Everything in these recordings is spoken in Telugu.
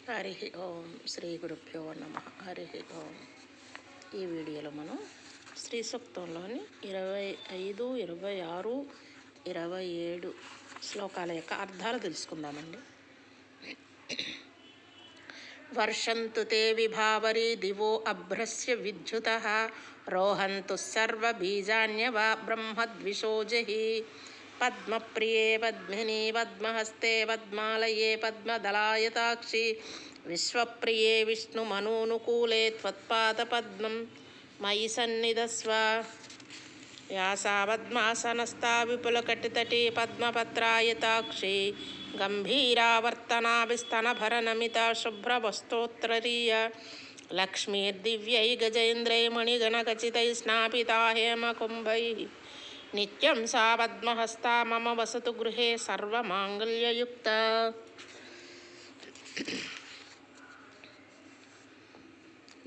హరి ఓం శ్రీ గురుభ్యో నమ. హరి ఓం. ఈ వీడియోలో మనం శ్రీ సూక్తంలోని 25, 26, 27 శ్లోకాల యొక్క అర్థాలు తెలుసుకుందామండి. వర్షంతు తే విభావరీ దివో అభ్రస్య విద్యుతః రోహంతు సర్వబీజాన్యవా బ్రహ్మద్విషోజహి పద్మప్రియే పద్మిని పద్మహస్తే పద్మాలయే పద్మదళాయతాక్షి విశ్వప్రియే విష్ణుమనూనుకూలే త్వత్పాదపద్మం మయి సన్నిధస్వ. వ్యాసా పద్మాసనస్థా విపులకటితటీ పద్మపత్రాయతాక్షి గంభీరావర్తనాభిస్తనభరనమిత శుభ్రవస్తోత్తరీయ లక్ష్మీర్దివ్యై గజేంద్రై మణిగణఖచితై స్నాపితా హేమకుంభై నిత్యం సా పద్మహస్తా మమ వసతు గృహే సర్వమాంగళ్యయుక్త.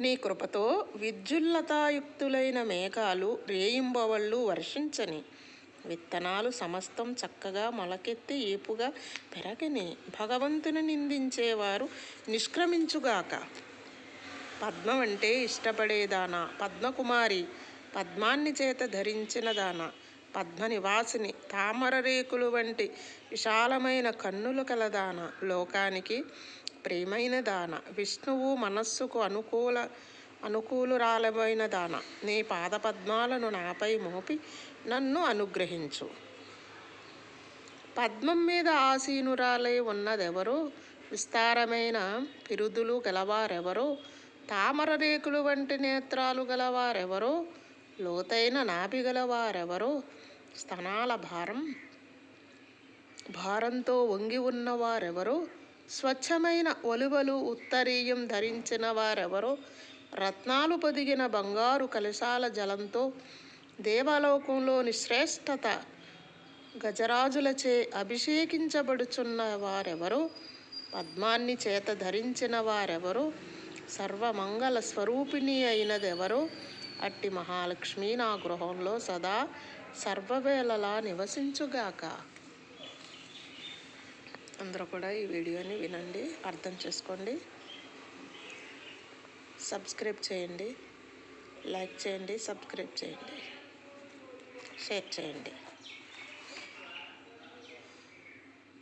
నీ కృపతో విద్యుల్లతాయుక్తులైన మేఘాలు రేయింబవళ్ళు వర్షించని, విత్తనాలు సమస్తం చక్కగా మొలకెత్తి ఏపుగా పెరగని, భగవంతుని నిందించేవారు నిష్క్రమించుగాక. పద్మం అంటే ఇష్టపడేదానా, పద్మకుమారి పద్మాన్ని చేత ధరించిన దాన, పద్మనివాసిని తామర రేకులు వంటి విశాలమైన కన్నులు కలదాన, లోకానికి ప్రియమైన దాన, విష్ణువు మనస్సుకు అనుకూలురాలమైన దాన, నీ పాదపద్మాలను నాపై మోపి నన్ను అనుగ్రహించు. పద్మం మీద ఆసీనురాలై ఉన్నదెవరో, విస్తారమైన పిరుదులు గలవారెవరో, తామర రేకులు వంటి నేత్రాలు గలవారెవరో, లోతైన నాభి గలవారెవరో, స్తనాల భారంతో వంగి ఉన్నవారెవరో, స్వచ్ఛమైన ఒలువలు ఉత్తరీయం ధరించిన వారెవరో, రత్నాలు పొదిగిన బంగారు కలశాల జలంతో దేవలోకంలోని శ్రేష్టత గజరాజులచే అభిషేకించబడుచున్న వారెవరో, పద్మాన్ని చేత ధరించిన వారెవరో, సర్వమంగళ స్వరూపిణి అయినదెవరో, అట్టి మహాలక్ష్మి నా గృహంలో సదా సర్వవేళలా నివసించుగాక. అందరూ కూడా ఈ వీడియోని వినండి, అర్థం చేసుకోండి, సబ్స్క్రైబ్ చేయండి, లైక్ చేయండి, సబ్స్క్రైబ్ చేయండి, షేర్ చేయండి.